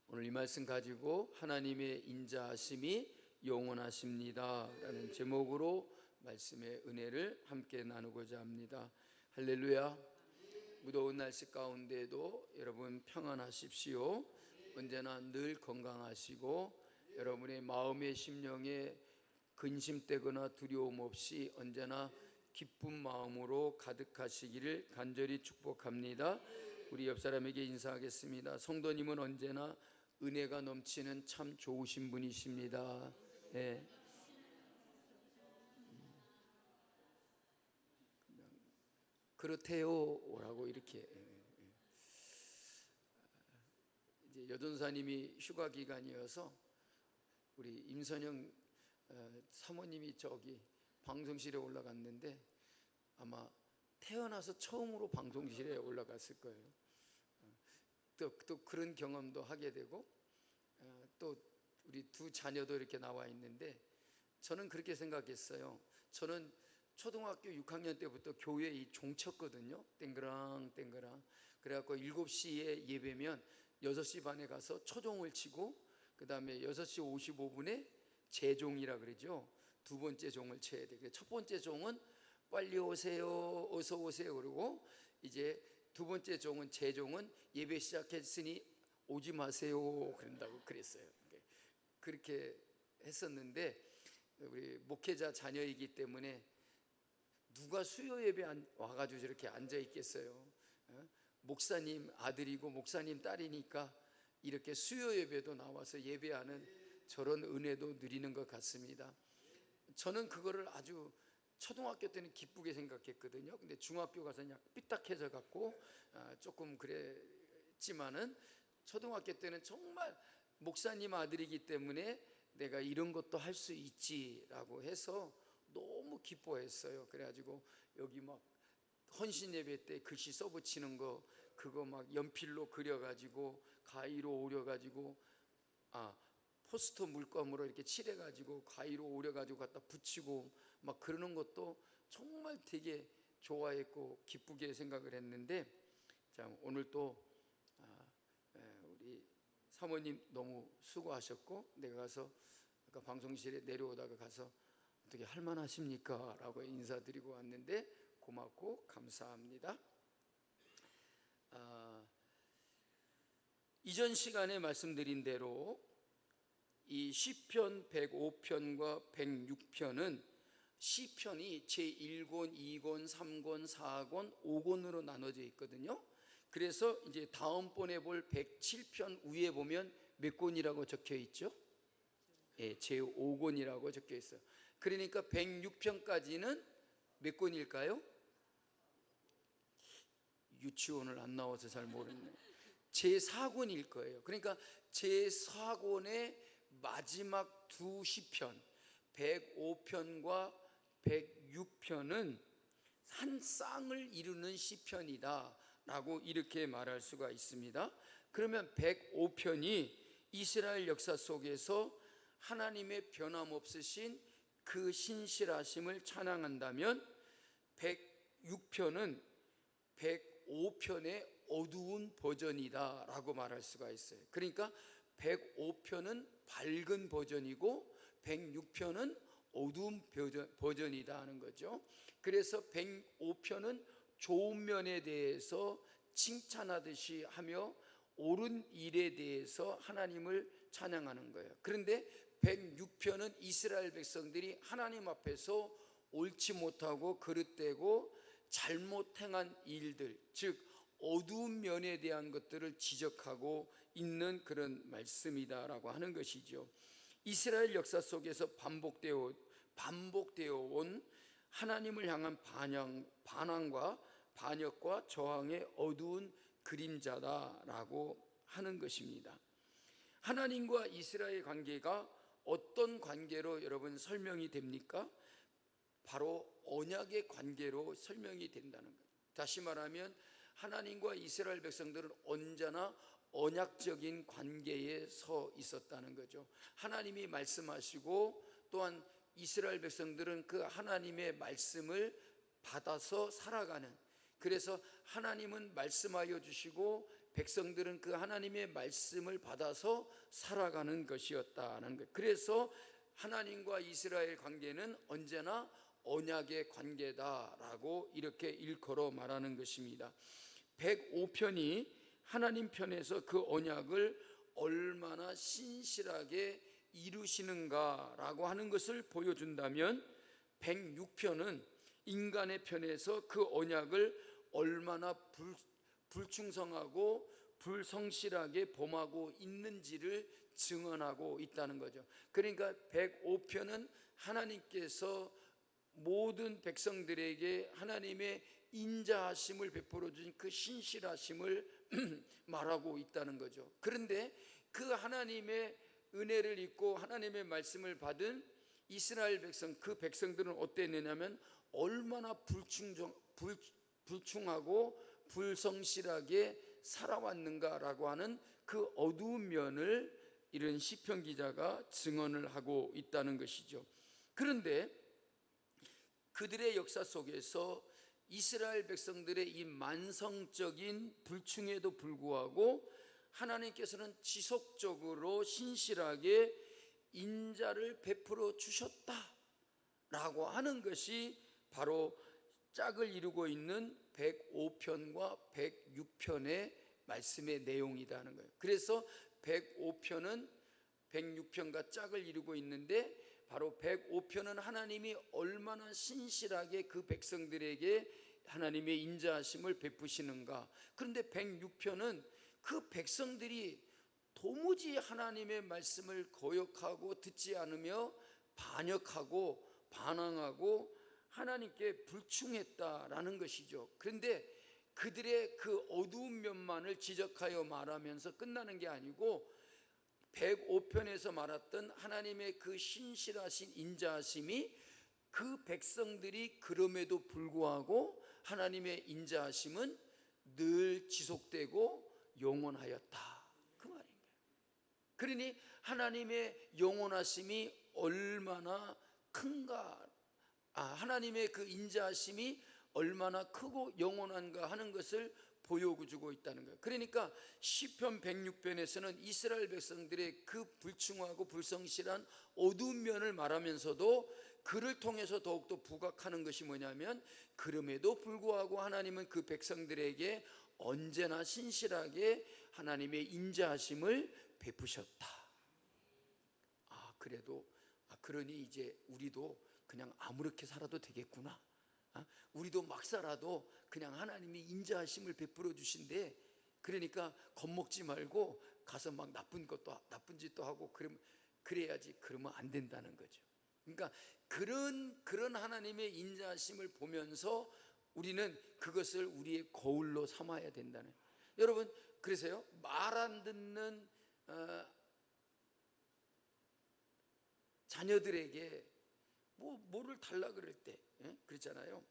오늘 이 말씀 가지고 하나님의 인자하심이 영원하십니다 라는 제목으로 말씀의 은혜를 함께 나누고자 합니다. 할렐루야. 무더운 날씨 가운데도 여러분 평안하십시오. 언제나 늘 건강하시고 여러분의 마음의 심령에 근심되거나 두려움 없이 언제나 기쁜 마음으로 가득하시기를 간절히 축복합니다. 우리 옆 사람에게 인사하겠습니다. 성도님은 언제나 은혜가 넘치는 참 좋으신 분이십니다. 네. 그렇대요 라고 이렇게. 이제 여전사님이 휴가 기간이어서 우리 임선영 사모님이 저기 방송실에 올라갔는데 아마 태어나서 처음으로 방송실에 올라갔을 거예요. 또 그런 경험도 하게 되고, 또 우리 두 자녀도 이렇게 나와 있는데 저는 그렇게 생각했어요. 저는 초등학교 6학년 때부터 교회에 이 종쳤거든요. 땡그랑 그래갖고 7시에 예배면 6시 반에 가서 초종을 치고, 그 다음에 6시 55분에 재종이라 그러죠. 두 번째 종을 쳐야 돼요. 첫 번째 종은 빨리 오세요, 어서 오세요 그러고, 이제 두 번째 종은 재종은 예배 시작했으니 오지 마세요 그런다고 그랬어요. 그렇게 했었는데 우리 목회자 자녀이기 때문에 누가 수요 예배 와가지고 저렇게 앉아 있겠어요. 목사님 아들이고 목사님 딸이니까 이렇게 수요 예배도 나와서 예배하는 저런 은혜도 누리는 것 같습니다. 저는 그거를 아주 초등학교 때는 기쁘게 생각했거든요. 근데 중학교 가서 그냥 삐딱해져 갖고 조금 그랬지만은 초등학교 때는 정말 목사님 아들이기 때문에 내가 이런 것도 할 수 있지라고 해서 너무 기뻐했어요. 그래가지고 여기 막 헌신 예배 때 글씨 써붙이는 거 그거 막 연필로 그려가지고 가위로 오려가지고 포스터 물감으로 이렇게 칠해가지고 가위로 오려가지고 갖다 붙이고 막 그러는 것도 정말 되게 좋아했고 기쁘게 생각을 했는데, 자 오늘 또 우리 사모님 너무 수고하셨고 내가 가서 아까 방송실에 내려오다가 가서 어떻게 할만하십니까? 라고 인사드리고 왔는데 고맙고 감사합니다. 이전 시간에 말씀드린 대로 이 시편 105편과 106편은 시편이 제1권, 2권, 3권, 4권, 5권으로 나눠져 있거든요. 그래서 이제 다음번에 볼 107편 위에 보면 몇 권이라고 적혀 있죠? 예, 제5권이라고 적혀 있어요. 그러니까 106편까지는 몇 권일까요? 유치원을 안 나와서 잘 모르네. 제4권일 거예요. 그러니까 제4권의 마지막 두 시편 105편과 106편은 한 쌍을 이루는 시편이다 라고 이렇게 말할 수가 있습니다. 그러면 105편이 이스라엘 역사 속에서 하나님의 변함없으신 그 신실하심을 찬양한다면 106편은 105편의 어두운 버전이다 라고 말할 수가 있어요. 그러니까 105편은 밝은 버전이고 106편은 어두운 버전이다 하는 거죠. 그래서 105편은 좋은 면에 대해서 칭찬하듯이 하며 옳은 일에 대해서 하나님을 찬양하는 거예요. 그런데 106편은 이스라엘 백성들이 하나님 앞에서 옳지 못하고 그릇되고 잘못 행한 일들, 즉 어두운 면에 대한 것들을 지적하고 있는 그런 말씀이다라고 하는 것이죠. 이스라엘 역사 속에서 반복되어 온 하나님을 향한 반항과 반역과 저항의 어두운 그림자다라고 하는 것입니다. 하나님과 이스라엘 관계가 어떤 관계로 여러분 설명이 됩니까? 바로 언약의 관계로 설명이 된다는 것. 다시 말하면 하나님과 이스라엘 백성들은 언제나 언약적인 관계에 서 있었다는 거죠. 하나님이 말씀하시고 또한 이스라엘 백성들은 그 하나님의 말씀을 받아서 살아가는, 그래서 하나님은 말씀하여 주시고 백성들은 그 하나님의 말씀을 받아서 살아가는 것이었다는 것. 그래서 하나님과 이스라엘 관계는 언제나 언약의 관계다라고 이렇게 일컬어 말하는 것입니다. 105편이 하나님 편에서 그 언약을 얼마나 신실하게 이루시는가라고 하는 것을 보여준다면, 106편은 인간의 편에서 그 언약을 얼마나 불충성하고 불성실하게 범하고 있는지를 증언하고 있다는 거죠. 그러니까 105편은 하나님께서 모든 백성들에게 하나님의 인자하심을 베풀어 주신 그 신실하심을 말하고 있다는 거죠. 그런데 그 하나님의 은혜를 입고 하나님의 말씀을 받은 이스라엘 백성, 그 백성들은 어땠느냐면 얼마나 불충하고 불성실하게 살아왔는가라고 하는 그 어두운 면을 이런 시편 기자가 증언을 하고 있다는 것이죠. 그런데 그들의 역사 속에서 이스라엘 백성들의 이 만성적인 불충에도 불구하고 하나님께서는 지속적으로 신실하게 인자를 베풀어 주셨다라고 하는 것이 바로 짝을 이루고 있는 105편과 106편의 말씀의 내용이라는 거예요. 그래서 105편은 106편과 짝을 이루고 있는데, 바로 105편은 하나님이 얼마나 신실하게 그 백성들에게 하나님의 인자하심을 베푸시는가. 그런데 106편은 그 백성들이 도무지 하나님의 말씀을 거역하고 듣지 않으며 반역하고 반항하고 하나님께 불충했다라는 것이죠. 그런데 그들의 그 어두운 면만을 지적하여 말하면서 끝나는 게 아니고, 105편에서 말했던 하나님의 그 신실하신 인자하심이 그 백성들이 그럼에도 불구하고 하나님의 인자하심은 늘 지속되고 영원하였다, 그 말인 거예요. 그러니 하나님의 영원하심이 얼마나 큰가, 하나님의 그 인자하심이 얼마나 크고 영원한가 하는 것을 보여주고 있다는 거예요. 그러니까 시편 106편에서는 이스라엘 백성들의 그 불충하고 불성실한 어두운 면을 말하면서도 그를 통해서 더욱더 부각하는 것이 뭐냐면, 그럼에도 불구하고 하나님은 그 백성들에게 언제나 신실하게 하나님의 인자하심을 베푸셨다. 그러니 이제 우리도 그냥 아무렇게 살아도 되겠구나. 우리도 막 살아도 그냥 하나님이 인자하심을 베풀어 주신대. 그러니까 겁먹지 말고 가서 막 나쁜 짓도 하고 그래야지. 그러면 안 된다는 거죠. 그러니까 그런 하나님의 인자하심을 보면서 우리는 그것을 우리의 거울로 삼아야 된다는. 여러분, 그래서요, 말 안 듣는 자녀들에게 뭐를 달라 그럴 때, 그렇잖아요.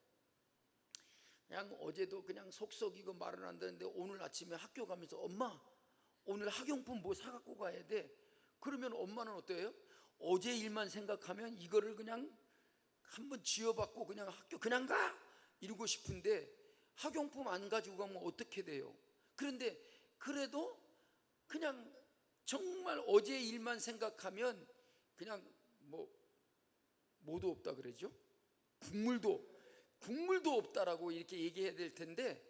그냥 어제도 그냥 속썩이고 말을 안 듣는데 오늘 아침에 학교 가면서 엄마 오늘 학용품 뭐 사갖고 가야 돼. 그러면 엄마는 어때요? 어제 일만 생각하면 이거를 그냥 한번 지어받고 그냥 학교 그냥 가 이러고 싶은데, 학용품 안 가지고 가면 어떻게 돼요? 그런데 그래도 그냥 정말 어제 일만 생각하면 그냥 뭐도 없다 그러죠? 국물도 없다라고 이렇게 얘기해야 될 텐데,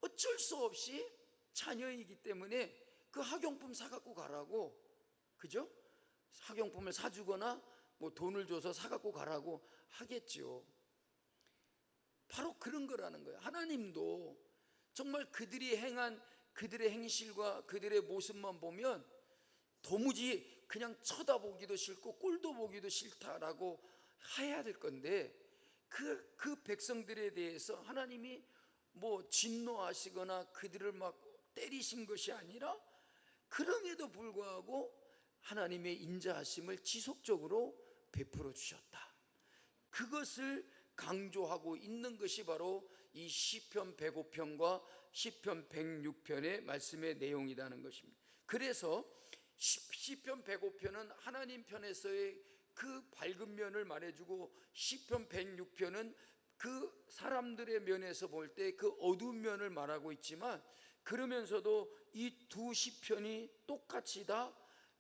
어쩔 수 없이 자녀이기 때문에 그 학용품 사갖고 가라고, 그죠? 학용품을 사주거나 뭐 돈을 줘서 사갖고 가라고 하겠죠. 바로 그런 거라는 거예요. 하나님도 정말 그들이 행한 그들의 행실과 그들의 모습만 보면 도무지 그냥 쳐다보기도 싫고 꼴도 보기도 싫다라고 해야 될 건데, 그 백성들에 대해서 하나님이 뭐 진노하시거나 그들을 막 때리신 것이 아니라, 그럼에도 불구하고 하나님의 인자하심을 지속적으로 베풀어 주셨다. 그것을 강조하고 있는 것이 바로 이 시편 105편과 시편 106편의 말씀의 내용이라는 것입니다. 그래서 시편 105편은 하나님 편에서의 그 밝은 면을 말해주고, 시편 106편은 그 사람들의 면에서 볼 때 그 어두운 면을 말하고 있지만, 그러면서도 이 두 시편이 똑같이 다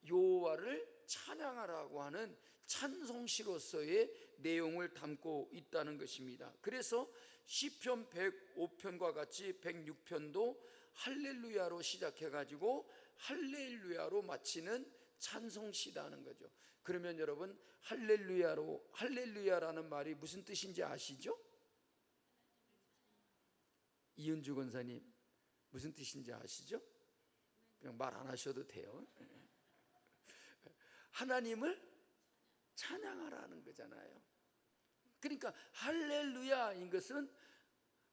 여호와를 찬양하라고 하는 찬송시로서의 내용을 담고 있다는 것입니다. 그래서 시편 105편과 같이 106편도 할렐루야로 시작해가지고 할렐루야로 마치는 찬송시다는 거죠. 그러면 여러분, 할렐루야라는 말이 무슨 뜻인지 아시죠? 이은주 권사님, 무슨 뜻인지 아시죠? 그냥 말 안 하셔도 돼요. 하나님을 찬양하라는 거잖아요. 그러니까 할렐루야인 것은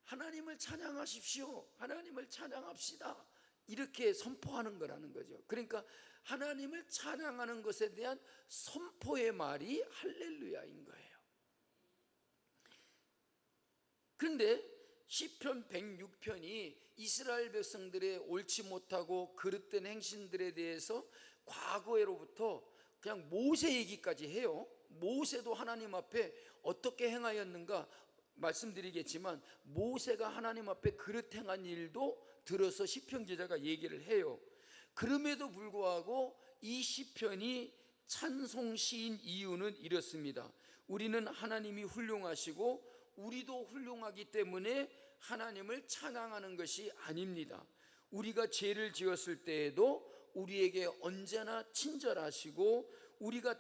하나님을 찬양하십시오, 하나님을 찬양합시다, 이렇게 선포하는 거라는 거죠. 그러니까 하나님을 찬양하는 것에 대한 선포의 말이 할렐루야인 거예요. 그런데 시편 106편이 이스라엘 백성들의 옳지 못하고 그릇된 행신들에 대해서 과거에로부터 그냥 모세 얘기까지 해요. 모세도 하나님 앞에 어떻게 행하였는가 말씀드리겠지만, 모세가 하나님 앞에 그릇 행한 일도 들어서 시편 기자가 얘기를 해요. 그럼에도 불구하고 이 시편이 찬송시인 이유는 이렇습니다. 우리는 하나님이 훌륭하시고 우리도 훌륭하기 때문에 하나님을 찬양하는 것이 아닙니다. 우리가 죄를 지었을 때에도 우리에게 언제나 친절하시고, 우리가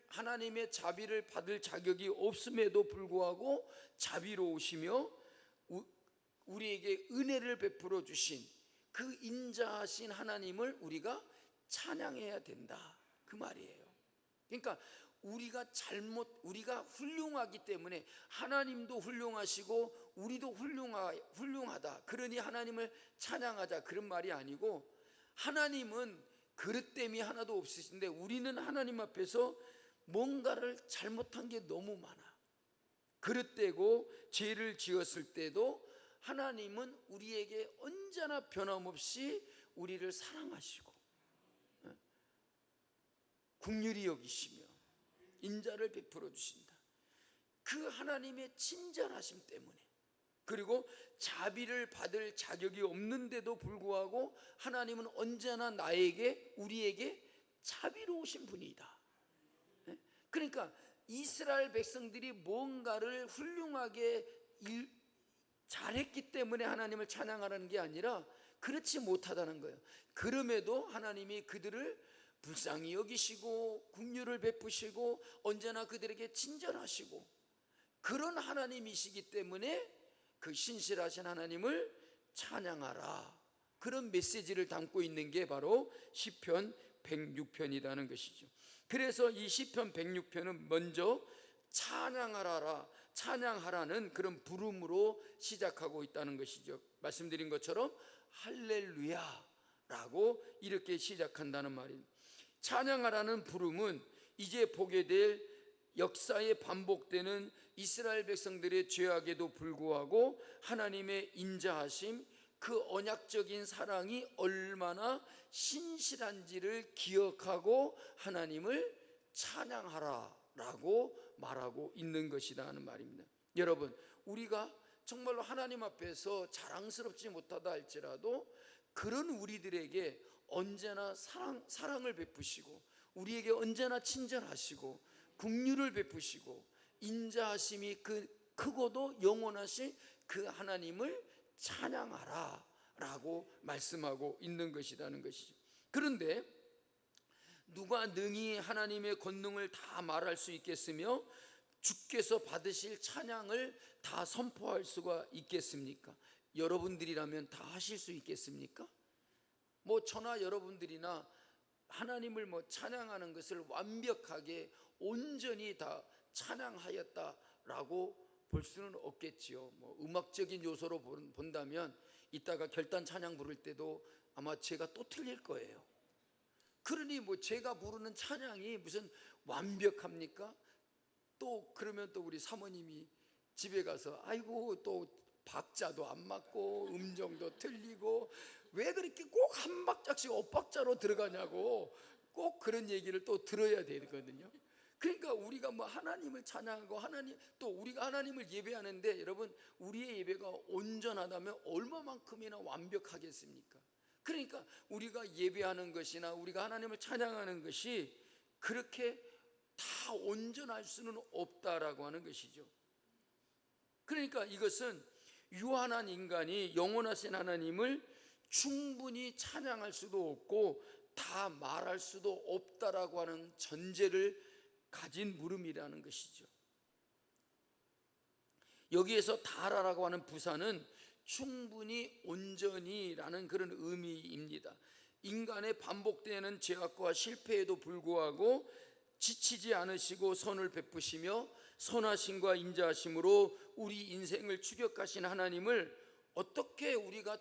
하나님의 자비를 받을 자격이 없음에도 불구하고 자비로우시며 우리에게 은혜를 베풀어 주신 그 인자하신 하나님을 우리가 찬양해야 된다, 그 말이에요. 그러니까 우리가 훌륭하기 때문에 하나님도 훌륭하시고 우리도 훌륭하다, 그러니 하나님을 찬양하자, 그런 말이 아니고, 하나님은 그릇됨이 하나도 없으신데 우리는 하나님 앞에서 뭔가를 잘못한 게 너무 많아. 그릇되고 죄를 지었을 때도 하나님은 우리에게 언제나 변함없이 우리를 사랑하시고 긍휼히 여기시며 인자를 베풀어 주신다. 그 하나님의 친절하심 때문에, 그리고 자비를 받을 자격이 없는데도 불구하고 하나님은 언제나 우리에게 자비로우신 분이다. 그러니까 이스라엘 백성들이 뭔가를 훌륭하게 잘했기 때문에 하나님을 찬양하라는 게 아니라 그렇지 못하다는 거예요. 그럼에도 하나님이 그들을 불쌍히 여기시고 긍휼을 베푸시고 언제나 그들에게 친절하시고 그런 하나님이시기 때문에 그 신실하신 하나님을 찬양하라, 그런 메시지를 담고 있는 게 바로 시편 106편이라는 것이죠. 그래서 이 시편 106편은 먼저 찬양하라는 그런 부름으로 시작하고 있다는 것이죠. 말씀드린 것처럼 할렐루야라고 이렇게 시작한다는 말입니다. 찬양하라는 부름은 이제 보게 될 역사에 반복되는 이스라엘 백성들의 죄악에도 불구하고 하나님의 인자하심, 그 언약적인 사랑이 얼마나 신실한지를 기억하고 하나님을 찬양하라라고 말하고 있는 것이다 하는 말입니다. 여러분, 우리가 정말로 하나님 앞에서 자랑스럽지 못하다 할지라도 그런 우리들에게 언제나 사랑을 베푸시고 우리에게 언제나 친절하시고 긍휼을 베푸시고 인자하심이 크고도 영원하신 그 하나님을 찬양하라 라고 말씀하고 있는 것이라는 것이죠. 그런데 누가 능히 하나님의 권능을 다 말할 수 있겠으며 주께서 받으실 찬양을 다 선포할 수가 있겠습니까? 여러분들이라면 다 하실 수 있겠습니까? 저나 여러분들이나 하나님을 찬양하는 것을 완벽하게 온전히 다 찬양하였다라고 볼 수는 없겠지요. 음악적인 요소로 본다면 이따가 결단 찬양 부를 때도 아마 제가 또 틀릴 거예요. 그러니 제가 부르는 찬양이 무슨 완벽합니까? 또 그러면 또 우리 사모님이 집에 가서 아이고 또 박자도 안 맞고 음정도 틀리고 왜 그렇게 꼭 한 박자씩 엇박자로 들어가냐고 꼭 그런 얘기를 또 들어야 되거든요. 그러니까 우리가 뭐 하나님을 찬양하고 하나님 또 우리가 하나님을 예배하는데 여러분 우리의 예배가 온전하다면 얼마만큼이나 완벽하겠습니까? 그러니까 우리가 예배하는 것이나 우리가 하나님을 찬양하는 것이 그렇게 다 온전할 수는 없다라고 하는 것이죠. 그러니까 이것은 유한한 인간이 영원하신 하나님을 충분히 찬양할 수도 없고 다 말할 수도 없다라고 하는 전제를 가진 물음이라는 것이죠. 여기에서 다라고 하는 부사는 충분히 온전히라는 그런 의미입니다. 인간의 반복되는 죄악과 실패에도 불구하고 지치지 않으시고 선을 베푸시며 선하심과 인자하심으로 우리 인생을 추격하신 하나님을 어떻게 우리가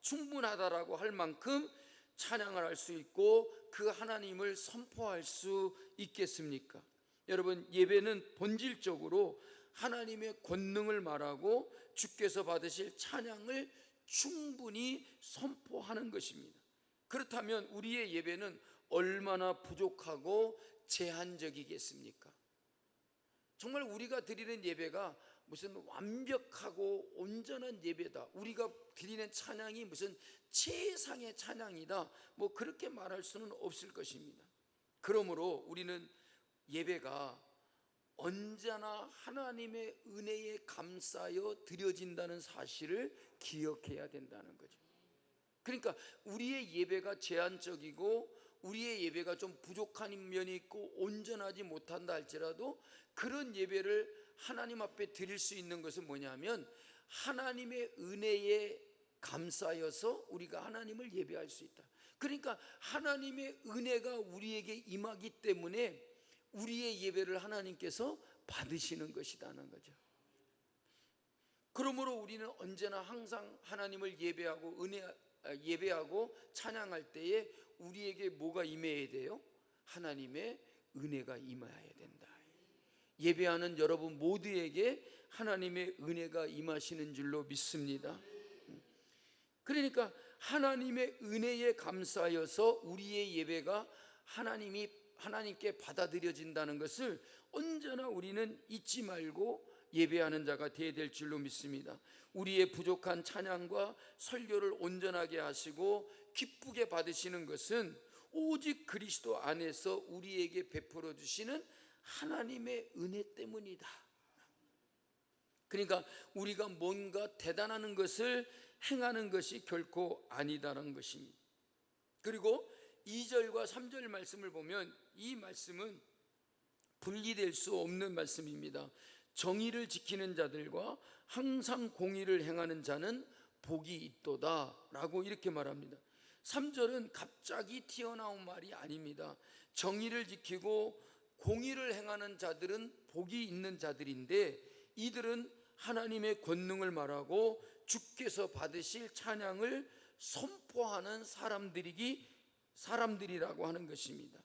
충분하다라고 할 만큼 찬양을 할 수 있고 그 하나님을 선포할 수 있겠습니까? 여러분, 예배는 본질적으로 하나님의 권능을 말하고 주께서 받으실 찬양을 충분히 선포하는 것입니다. 그렇다면 우리의 예배는 얼마나 부족하고 제한적이겠습니까? 정말 우리가 드리는 예배가 무슨 완벽하고 온전한 예배다, 우리가 드리는 찬양이 무슨 최상의 찬양이다, 뭐 그렇게 말할 수는 없을 것입니다. 그러므로 우리는 예배가 언제나 하나님의 은혜에 감싸여 드려진다는 사실을 기억해야 된다는 거죠. 그러니까 우리의 예배가 제한적이고 우리의 예배가 좀 부족한 면이 있고 온전하지 못한다 할지라도 그런 예배를 하나님 앞에 드릴 수 있는 것은 뭐냐면 하나님의 은혜에 감싸여서 우리가 하나님을 예배할 수 있다. 그러니까 하나님의 은혜가 우리에게 임하기 때문에 우리의 예배를 하나님께서 받으시는 것이라는 거죠. 그러므로 우리는 언제나 항상 하나님을 예배하고 찬양할 때에 우리에게 뭐가 임해야 돼요? 하나님의 은혜가 임해야 된다. 예배하는 여러분 모두에게 하나님의 은혜가 임하시는 줄로 믿습니다. 그러니까 하나님의 은혜에 감사하여서 우리의 예배가 하나님께 받아들여진다는 것을 언제나 우리는 잊지 말고 예배하는 자가 되어야 될 줄로 믿습니다. 우리의 부족한 찬양과 설교를 온전하게 하시고 기쁘게 받으시는 것은 오직 그리스도 안에서 우리에게 베풀어 주시는 하나님의 은혜 때문이다. 그러니까 우리가 뭔가 대단한 것을 행하는 것이 결코 아니다라는 것입니다. 그리고 2절과 3절 말씀을 보면 이 말씀은 분리될 수 없는 말씀입니다. 정의를 지키는 자들과 항상 공의를 행하는 자는 복이 있도다 라고 이렇게 말합니다. 3절은 갑자기 튀어나온 말이 아닙니다. 정의를 지키고 공의를 행하는 자들은 복이 있는 자들인데 이들은 하나님의 권능을 말하고 주께서 받으실 찬양을 선포하는 사람들이라고 하는 것입니다.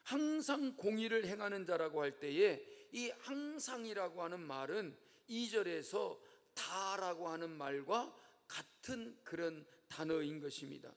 항상 공의를 행하는 자라고 할 때에 이 항상이라고 하는 말은 2절에서 다라고 하는 말과 같은 그런 단어인 것입니다.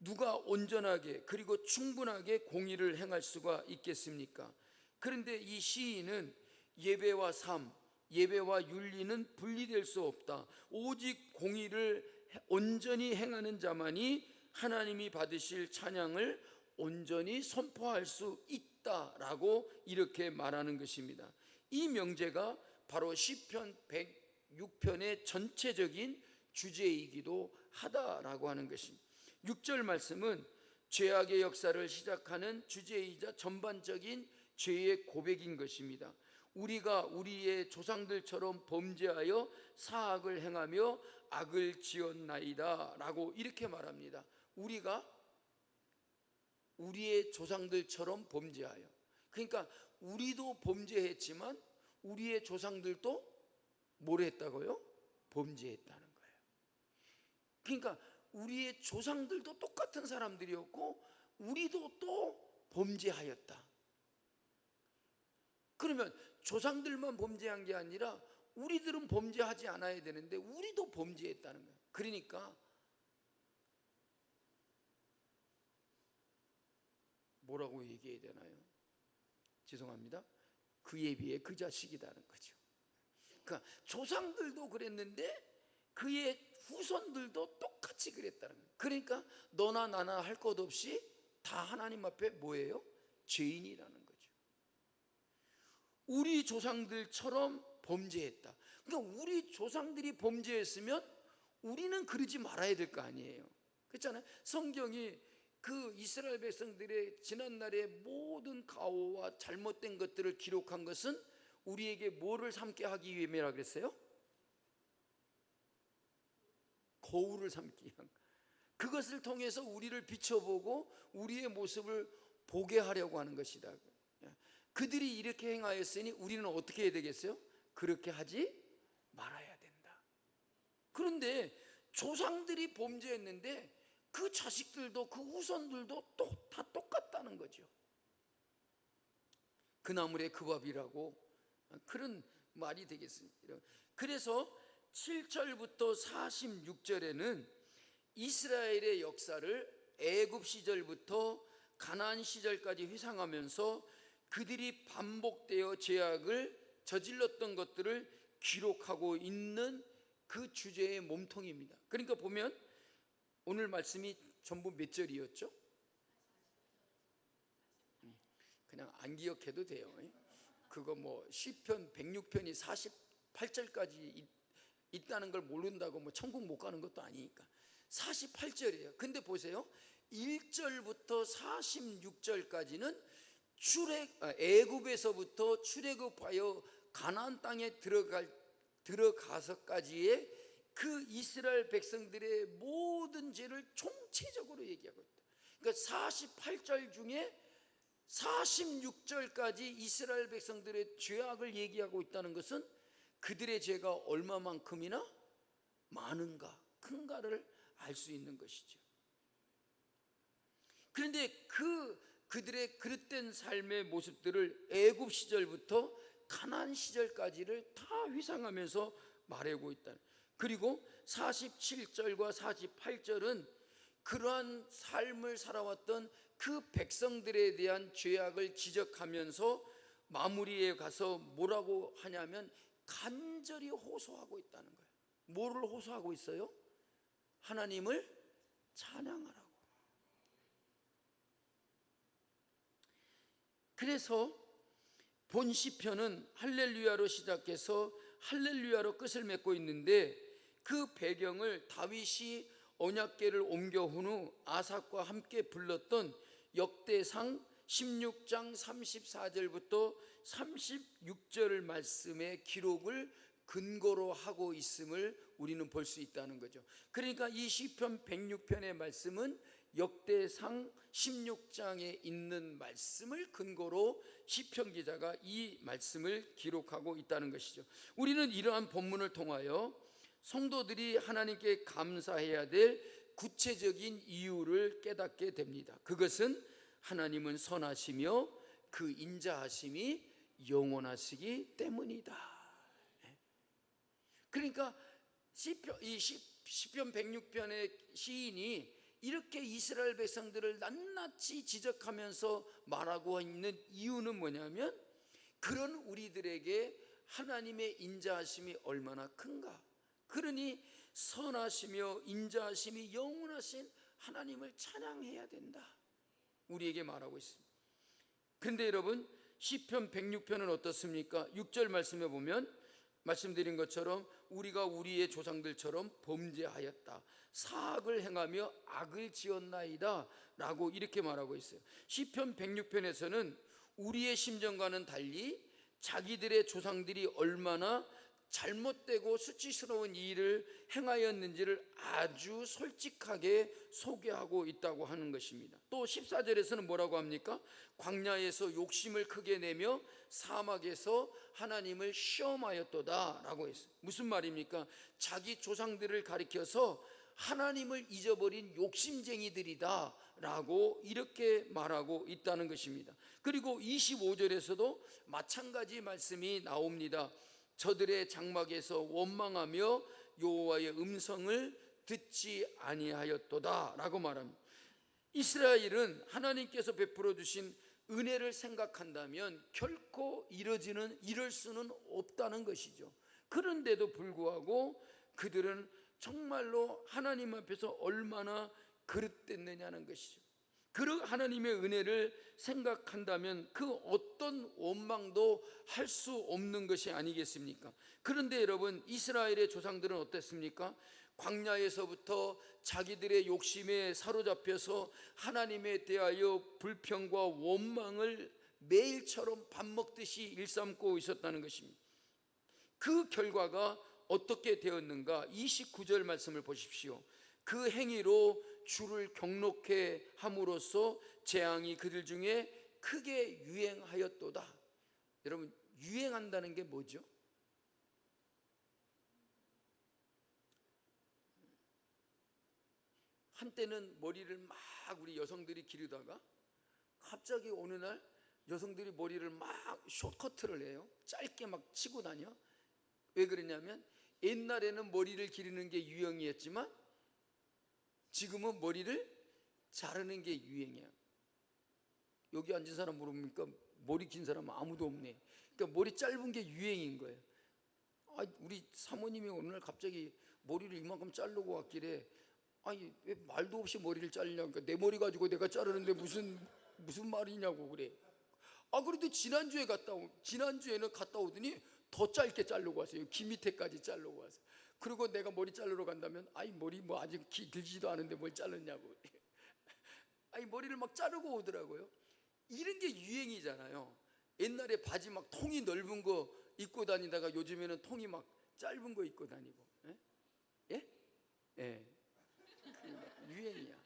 누가 온전하게 그리고 충분하게 공의를 행할 수가 있겠습니까? 그런데 이 시인은 예배와 삶, 예배와 윤리는 분리될 수 없다. 오직 공의를 온전히 행하는 자만이 하나님이 받으실 찬양을 온전히 선포할 수 있다라고 이렇게 말하는 것입니다. 이 명제가 바로 시편 106편의 전체적인 주제이기도 하다라고 하는 것입니다. 6절 말씀은 죄악의 역사를 시작하는 주제이자 전반적인 죄의 고백인 것입니다. 우리가 우리의 조상들처럼 범죄하여 사악을 행하며 악을 지었나이다 라고 이렇게 말합니다. 우리가 우리의 조상들처럼 범죄하여, 그러니까 우리도 범죄했지만 우리의 조상들도 뭘 했다고요? 범죄했다는 거예요. 그러니까 우리의 조상들도 똑같은 사람들이었고 우리도 또 범죄하였다. 그러면 조상들만 범죄한 게 아니라 우리들은 범죄하지 않아야 되는데 우리도 범죄했다는 거예요. 그러니까 뭐라고 얘기해야 되나요? 죄송합니다, 그에 비해 그 자식이라는 거죠. 그러니까 조상들도 그랬는데 그의 후손들도 똑같이 그랬다는 거예요. 그러니까 너나 나나 할 것 없이 다 하나님 앞에 뭐예요? 죄인이라는 거죠. 우리 조상들처럼 범죄했다. 그러니까 우리 조상들이 범죄했으면 우리는 그러지 말아야 될 거 아니에요. 그렇잖아요. 성경이 그 이스라엘 백성들의 지난날의 모든 가오와 잘못된 것들을 기록한 것은 우리에게 뭐를 삼게 하기 위함이라 그랬어요? 거울을 삼기 위한, 그것을 통해서 우리를 비춰보고 우리의 모습을 보게 하려고 하는 것이다. 그들이 이렇게 행하였으니 우리는 어떻게 해야 되겠어요? 그렇게 하지 말아야 된다. 그런데 조상들이 범죄했는데 그 자식들도 그 후손들도 다 똑같다는 거죠. 그 나물의 그 밥이라고 그런 말이 되겠습니다. 그래서 7절부터 46절에는 이스라엘의 역사를 애굽 시절부터 가나안 시절까지 회상하면서 그들이 반복되어 죄악을 저질렀던 것들을 기록하고 있는 그 주제의 몸통입니다. 그러니까 보면 오늘 말씀이 전부 몇 절이었죠? 그냥 안 기억해도 돼요. 그거 뭐 시편 106편이 48절까지 있다는 걸 모른다고 뭐 천국 못 가는 것도 아니니까 48절이에요. 근데 보세요, 1절부터 46절까지는 애굽에서부터 출애굽하여 가나안 땅에 들어가서까지의 그 이스라엘 백성들의 모든 죄를 총체적으로 얘기하고 있다. 그러니까 48절 중에 46절까지 이스라엘 백성들의 죄악을 얘기하고 있다는 것은 그들의 죄가 얼마만큼이나 많은가, 큰가를 알 수 있는 것이죠. 그런데 그들의 그릇된 삶의 모습들을 애굽 시절부터 가나안 시절까지를 다 회상하면서 말하고 있다. 그리고 47절과 48절은 그러한 삶을 살아왔던 그 백성들에 대한 죄악을 지적하면서 마무리에 가서 뭐라고 하냐면 간절히 호소하고 있다는 거예요. 뭐를 호소하고 있어요? 하나님을 찬양하라고. 그래서 본 시편은 할렐루야로 시작해서 할렐루야로 끝을 맺고 있는데 그 배경을 다윗이 언약궤를 옮겨온 후 아삭과 함께 불렀던 역대상 16장 34절부터 36절 말씀의 기록을 근거로 하고 있음을 우리는 볼 수 있다는 거죠. 그러니까 이 시편 106편의 말씀은 역대상 16장에 있는 말씀을 근거로 시편 기자가 이 말씀을 기록하고 있다는 것이죠. 우리는 이러한 본문을 통하여 성도들이 하나님께 감사해야 될 구체적인 이유를 깨닫게 됩니다. 그것은 하나님은 선하시며 그 인자하심이 영원하시기 때문이다. 그러니까 시편 106편의 시인이 이렇게 이스라엘 백성들을 낱낱이 지적하면서 말하고 있는 이유는 뭐냐면 그런 우리들에게 하나님의 인자하심이 얼마나 큰가, 그러니 선하시며 인자하심이 영원하신 하나님을 찬양해야 된다, 우리에게 말하고 있습니다. 그런데 여러분, 시편 106편은 어떻습니까? 6절 말씀에 보면 말씀드린 것처럼 우리가 우리의 조상들처럼 범죄하였다, 사악을 행하며 악을 지었나이다 라고 이렇게 말하고 있어요. 시편 106편에서는 우리의 심정과는 달리 자기들의 조상들이 얼마나 잘못되고 수치스러운 일을 행하였는지를 아주 솔직하게 소개하고 있다고 하는 것입니다. 또 14절에서는 뭐라고 합니까? 광야에서 욕심을 크게 내며 사막에서 하나님을 시험하였도다 라고 했어요. 무슨 말입니까? 자기 조상들을 가리켜서 하나님을 잊어버린 욕심쟁이들이다 라고 이렇게 말하고 있다는 것입니다. 그리고 25절에서도 마찬가지 말씀이 나옵니다. 저들의 장막에서 원망하며 여호와의 음성을 듣지 아니하였도다 라고 말합니다. 이스라엘은 하나님께서 베풀어 주신 은혜를 생각한다면 결코 이럴 수는 없다는 것이죠. 그런데도 불구하고 그들은 정말로 하나님 앞에서 얼마나 그릇됐느냐는 것이죠. 그 하나님의 은혜를 생각한다면 그 어떤 원망도 할 수 없는 것이 아니겠습니까? 그런데 여러분, 이스라엘의 조상들은 어땠습니까? 광야에서부터 자기들의 욕심에 사로잡혀서 하나님에 대하여 불평과 원망을 매일처럼 밥 먹듯이 일삼고 있었다는 것입니다. 그 결과가 어떻게 되었는가? 29절 말씀을 보십시오. 그 행위로 주를 경록해 함으로써 재앙이 그들 중에 크게 유행하였도다. 여러분, 유행한다는 게 뭐죠? 한때는 머리를 막 우리 여성들이 기르다가 갑자기 어느 날 여성들이 머리를 막 숏커트를 해요. 짧게 막 치고 다녀. 왜 그러냐면 옛날에는 머리를 기르는 게 유행이었지만 지금은 머리를 자르는 게 유행이야. 여기 앉은 사람 모릅니까? 머리 긴 사람은 아무도 없네. 그러니까 머리 짧은 게 유행인 거예요. 우리 사모님이 어느 날 갑자기 머리를 이만큼 자르고 왔길래 왜 말도 없이 머리를 자르냐고. 그러니까 내 머리 가지고 내가 자르는데 무슨 말이냐고 그래. 그래도 지난주에는 갔다 오더니 더 짧게 자르고 왔어요. 귀 밑에까지 자르고 왔어요. 그리고 내가 머리 자르러 간다면 머리 뭐 아직 길지도 않은데 뭘 자르냐고. 머리를 막 자르고 오더라고요. 이런 게 유행이잖아요. 옛날에 바지 막 통이 넓은 거 입고 다니다가 요즘에는 통이 막 짧은 거 입고 다니고. 예? 예. 유행이야.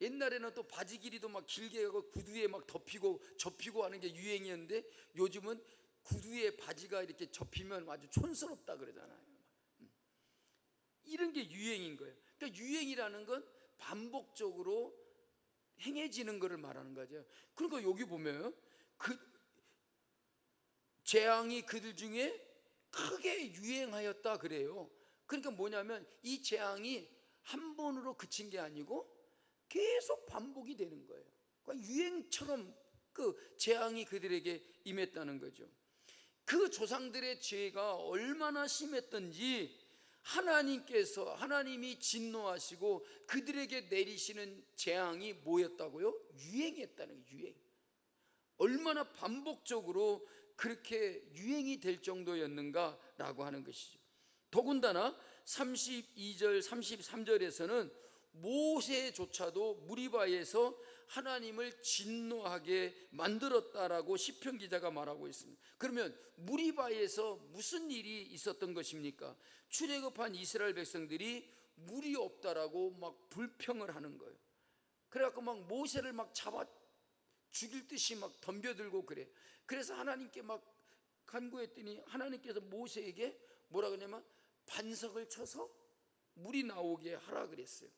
옛날에는 또 바지 길이도 막 길게 하고 구두에 막 덮이고 접히고 하는 게 유행이었는데 요즘은 구두에 바지가 이렇게 접히면 아주 촌스럽다 그러잖아요. 이런 게 유행인 거예요. 그러니까 유행이라는 건 반복적으로 행해지는 것을 말하는 거죠. 그러니까 여기 보면 그 재앙이 그들 중에 크게 유행하였다 그래요. 그러니까 뭐냐면 이 재앙이 한 번으로 그친 게 아니고 계속 반복이 되는 거예요. 그러니까 유행처럼 그 재앙이 그들에게 임했다는 거죠. 그 조상들의 죄가 얼마나 심했던지 하나님이 진노하시고 그들에게 내리시는 재앙이 뭐였다고요? 유행이었다는 거예요. 유행. 얼마나 반복적으로 그렇게 유행이 될 정도였는가라고 하는 것이죠. 더군다나 32절 33절에서는 모세조차도 무리바에서 하나님을 진노하게 만들었다라고 시편 기자가 말하고 있습니다. 그러면 무리바에서 무슨 일이 있었던 것입니까? 출애굽한 이스라엘 백성들이 물이 없다라고 막 불평을 하는 거예요. 그래갖고 막 모세를 막 잡아 죽일 듯이 막 덤벼들고 그래. 그래서 하나님께 막 간구했더니 하나님께서 모세에게 뭐라 그러냐면 반석을 쳐서 물이 나오게 하라 그랬어요.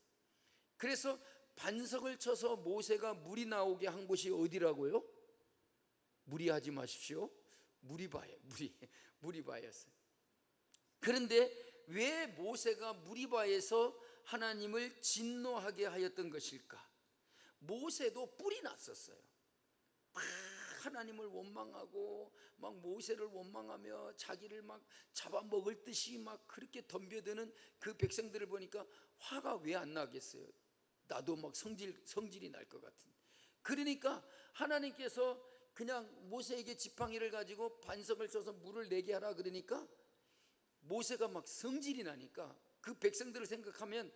그래서 반석을 쳐서 모세가 물이 나오게 한 곳이 어디라고요? 무리하지 마십시오. 무리바였어요. 그런데 왜 모세가 무리바에서 하나님을 진노하게 하였던 것일까? 모세도 뿔이 났었어요. 막 하나님을 원망하고 막 모세를 원망하며 자기를 막 잡아먹을 듯이 막 그렇게 덤벼드는 그 백성들을 보니까 화가 왜 안 나겠어요? 나도 막 성질이 날 것 같은. 그러니까 하나님께서 그냥 모세에게 지팡이를 가지고 반석을 쳐서 물을 내게 하라 그러니까 모세가 막 성질이 나니까 그 백성들을 생각하면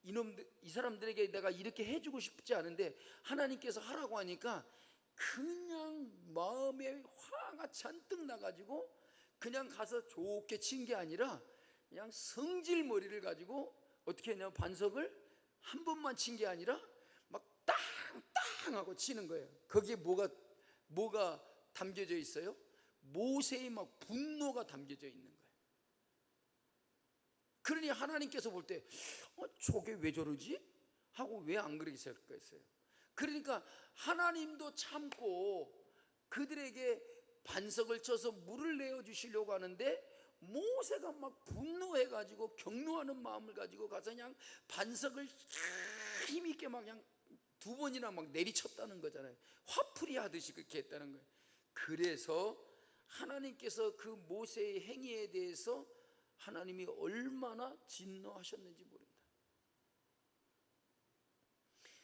이 사람들에게 내가 이렇게 해주고 싶지 않은데 하나님께서 하라고 하니까 그냥 마음에 화가 잔뜩 나가지고 그냥 가서 좋게 친 게 아니라 그냥 성질머리를 가지고 어떻게 했냐면 반석을 한 번만 친 게 아니라 막 땅땅 하고 치는 거예요. 거기에 뭐가 담겨져 있어요? 모세의 막 분노가 담겨져 있는 거예요. 그러니 하나님께서 볼 때 저게 왜 저러지? 하고 왜 안 그러게 생각했어요? 그러니까 하나님도 참고 그들에게 반석을 쳐서 물을 내어주시려고 하는데 모세가 막 분노해가지고 격노하는 마음을 가지고 가서 그냥 반석을 힘있게 막 그냥 두 번이나 막 내리쳤다는 거잖아요. 화풀이 하듯이 그렇게 했다는 거예요. 그래서 하나님께서 그 모세의 행위에 대해서 하나님이 얼마나 진노하셨는지 모릅니다.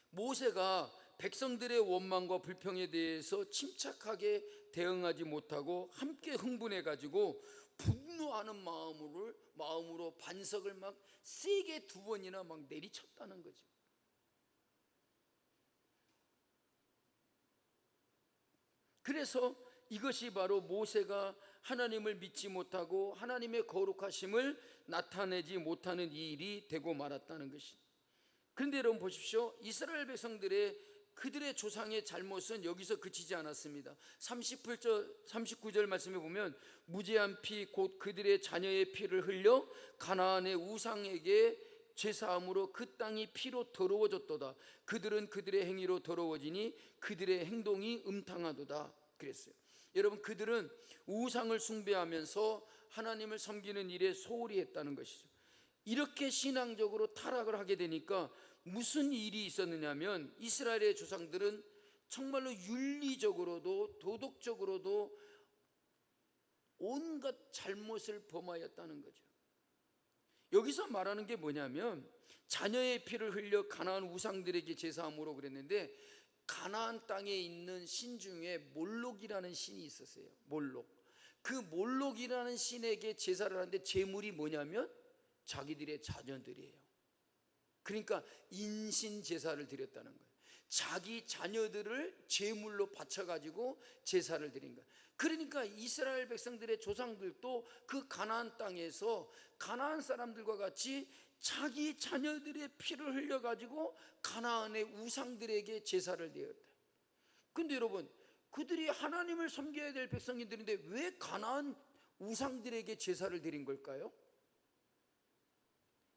모세가 백성들의 원망과 불평에 대해서 침착하게 대응하지 못하고 함께 흥분해 가지고 분노하는 마음으로 반석을 막 세게 두 번이나 막 내리쳤다는 거죠. 그래서 이것이 바로 모세가 하나님을 믿지 못하고 하나님의 거룩하심을 나타내지 못하는 이 일이 되고 말았다는 것입니다. 그런데 여러분 보십시오. 이스라엘 백성들의 그들의 조상의 잘못은 여기서 그치지 않았습니다. 39절 말씀에 보면 무죄한 피 곧 그들의 자녀의 피를 흘려 가나안의 우상에게 제사함으로 그 땅이 피로 더러워졌도다. 그들은 그들의 행위로 더러워지니 그들의 행동이 음탕하도다 그랬어요. 여러분, 그들은 우상을 숭배하면서 하나님을 섬기는 일에 소홀히 했다는 것이죠. 이렇게 신앙적으로 타락을 하게 되니까 무슨 일이 있었느냐면 이스라엘의 조상들은 정말로 윤리적으로도 도덕적으로도 온갖 잘못을 범하였다는 거죠. 여기서 말하는 게 뭐냐면 자녀의 피를 흘려 가나안 우상들에게 제사함으로 그랬는데, 가나안 땅에 있는 신 중에 몰록이라는 신이 있었어요. 몰록. 그 몰록이라는 신에게 제사를 하는데 제물이 뭐냐면 자기들의 자녀들이에요. 그러니까 인신 제사를 드렸다는 거예요. 자기 자녀들을 제물로 바쳐가지고 제사를 드린 거예요. 그러니까 이스라엘 백성들의 조상들도 그 가나안 땅에서 가나안 사람들과 같이 자기 자녀들의 피를 흘려가지고 가나안의 우상들에게 제사를 드렸다. 근데 여러분, 그들이 하나님을 섬겨야 될 백성들인데 왜 가나안 우상들에게 제사를 드린 걸까요?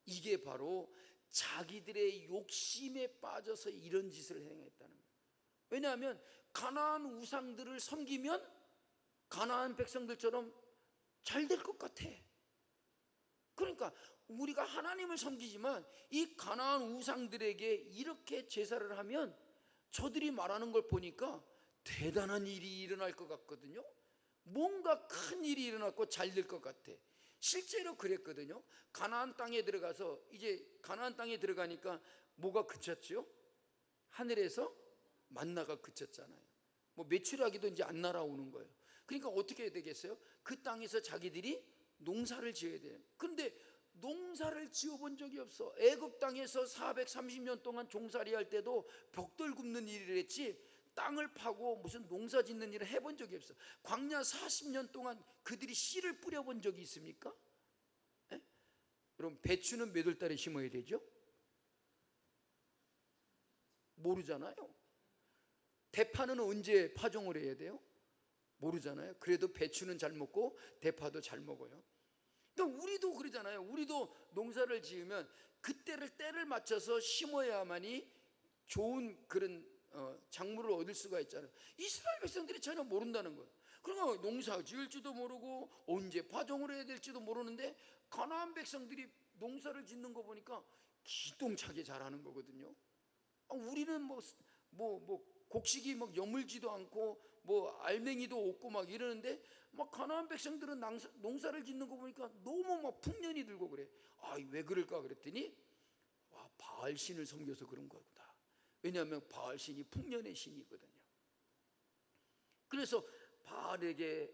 이게 바로 자기들의 욕심에 빠져서 이런 짓을 행했다는 거예요. 왜냐하면 가나안 우상들을 섬기면 가나안 백성들처럼 잘 될 것 같아. 그러니까 우리가 하나님을 섬기지만 이 가나안 우상들에게 이렇게 제사를 하면 저들이 말하는 걸 보니까 대단한 일이 일어날 것 같거든요. 뭔가 큰 일이 일어났고 잘 될 것 같아. 실제로 그랬거든요. 가나안 땅에 들어가서 이제 가나안 땅에 들어가니까 뭐가 그쳤죠? 하늘에서 만나가 그쳤잖아요. 뭐 메추라기도 이제 안 날아오는 거예요. 그러니까 어떻게 해야 되겠어요? 그 땅에서 자기들이 농사를 지어야 돼요. 그런데 농사를 지어본 적이 없어. 애굽 땅에서 430년 동안 종살이 할 때도 벽돌 굽는 일을 했지 땅을 파고 무슨 농사 짓는 일을 해본 적이 없어. 광야 40년 동안 그들이 씨를 뿌려본 적이 있습니까? 에? 여러분, 배추는 몇 월 달에 심어야 되죠? 모르잖아요. 대파는 언제 파종을 해야 돼요? 모르잖아요. 그래도 배추는 잘 먹고 대파도 잘 먹어요. 그러니까 우리도 그러잖아요. 우리도 농사를 지으면 그때를 때를 맞춰서 심어야만이 좋은 그런 작물을 얻을 수가 있잖아요. 이스라엘 백성들이 전혀 모른다는 거예요. 그러니까 농사 지을지도 모르고 언제 파종을 해야 될지도 모르는데 가나안 백성들이 농사를 짓는 거 보니까 기똥차게 잘하는 거거든요. 우리는 곡식이 막 여물지도 않고 알맹이도 없고 막 이러는데 막 가나안 백성들은 농사를 짓는 거 보니까 너무 막 풍년이 들고 그래. 왜 그럴까 그랬더니 바알 신을 섬겨서 그런 거구나. 왜냐하면 바알 신이 풍년의 신이거든요. 그래서 바알에게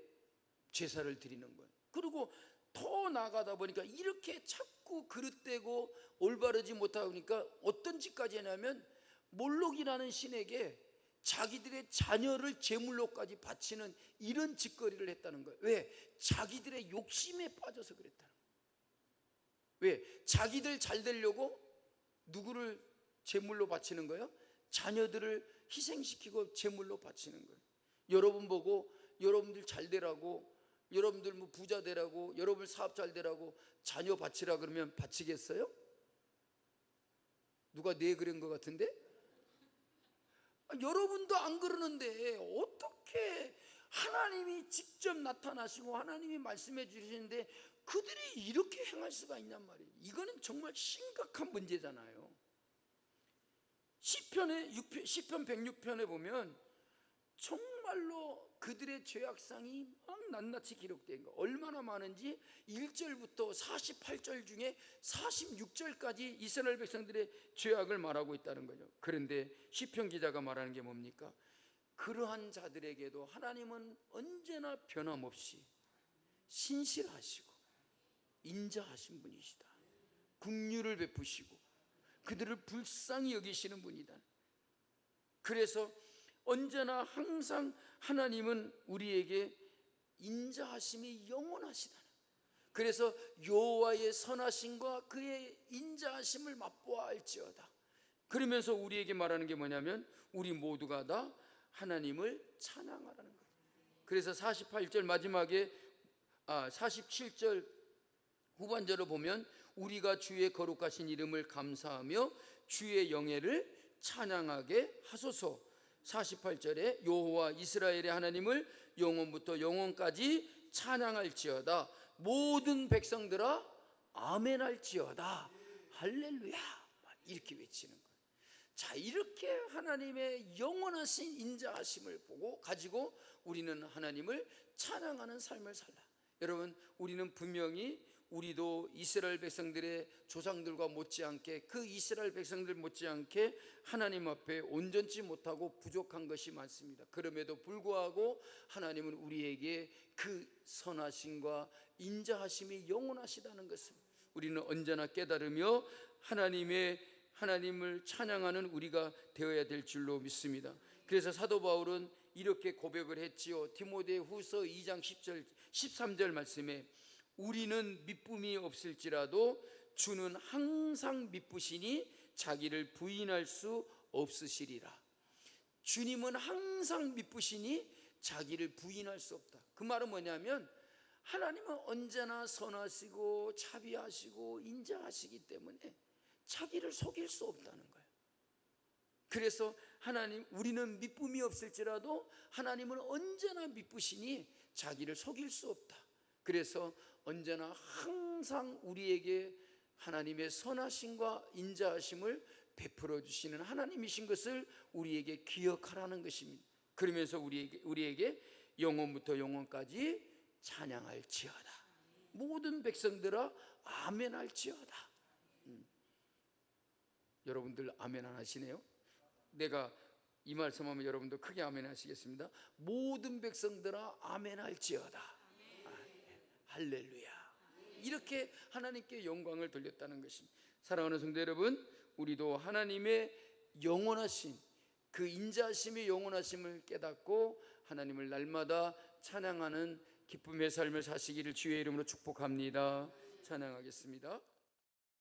제사를 드리는 거예요. 그리고 더 나아가다 보니까 이렇게 자꾸 그릇되고 올바르지 못하니까 어떤 짓까지 했냐면 몰록이라는 신에게 자기들의 자녀를 제물로까지 바치는 이런 짓거리를 했다는 거예요. 왜? 자기들의 욕심에 빠져서 그랬다는 거예요. 왜? 자기들 잘 되려고 누구를 제물로 바치는 거예요? 자녀들을 희생시키고 제물로 바치는 거예요. 여러분 보고 여러분들 잘 되라고, 여러분들 부자 되라고, 여러분 사업 잘 되라고 자녀 바치라 그러면 바치겠어요? 누가 네 그런 것 같은데? 여러분도 안 그러는데 어떻게 하나님이 직접 나타나시고 하나님이 말씀해 주시는데 그들이 이렇게 행할 수가 있냔 말이에요. 이거는 정말 심각한 문제잖아요. 시편 106편에 보면 정말로 그들의 죄악상이 막 낱낱이 기록된 거, 얼마나 많은지 1절부터 48절 중에 46절까지 이스라엘 백성들의 죄악을 말하고 있다는 거죠. 그런데 시편 기자가 말하는 게 뭡니까? 그러한 자들에게도 하나님은 언제나 변함없이 신실하시고 인자하신 분이시다. 긍휼을 베푸시고 그들을 불쌍히 여기시는 분이다. 그래서 언제나 항상 하나님은 우리에게 인자하심이 영원하시다. 그래서 여호와의 선하심과 그의 인자하심을 맛보아 알지어다. 그러면서 우리에게 말하는 게 뭐냐면 우리 모두가 다 하나님을 찬양하라는 거예요. 그래서 48절 마지막에 47절 후반절을 보면 우리가 주의 거룩하신 이름을 감사하며 주의 영예를 찬양하게 하소서. 48절에 여호와 이스라엘의 하나님을 영원부터 영원까지 찬양할지어다. 모든 백성들아 아멘 할지어다. 할렐루야. 이렇게 외치는 거예요. 자, 이렇게 하나님의 영원하신 인자하심을 가지고 우리는 하나님을 찬양하는 삶을 살라. 여러분, 우리는 분명히 우리도 이스라엘 백성들의 조상들과 못지않게, 그 이스라엘 백성들 못지않게 하나님 앞에 온전치 못하고 부족한 것이 많습니다. 그럼에도 불구하고 하나님은 우리에게 그 선하심과 인자하심이 영원하시다는 것을 우리는 언제나 깨달으며 하나님을 찬양하는 우리가 되어야 될 줄로 믿습니다. 그래서 사도 바울은 이렇게 고백을 했지요. 디모데후서 2장 10절 13절 말씀에 우리는 미쁨이 없을지라도 주는 항상 미쁘시니 자기를 부인할 수 없으시리라. 주님은 항상 미쁘시니 자기를 부인할 수 없다. 그 말은 뭐냐면 하나님은 언제나 선하시고 자비하시고 인자하시기 때문에 자기를 속일 수 없다는 거예요. 그래서 우리는 미쁨이 없을지라도 하나님은 언제나 미쁘시니 자기를 속일 수 없다. 그래서 언제나 항상 우리에게 하나님의 선하심과 인자하심을 베풀어 주시는 하나님이신 것을 우리에게 기억하라는 것입니다. 그러면서 우리에게 영원부터 영원까지 찬양할지어다. 모든 백성들아 아멘할지어다. 여러분들 아멘 안 하시네요? 내가 이 말씀하면 여러분도 크게 아멘 하시겠습니다. 모든 백성들아 아멘할지어다. 할렐루야. 이렇게 하나님께 영광을 돌렸다는 것입니다. 사랑하는 성도 여러분, 우리도 하나님의 영원하신 그 인자하심의 영원하심을 깨닫고 하나님을 날마다 찬양하는 기쁨의 삶을 사시기를 주의 이름으로 축복합니다. 찬양하겠습니다.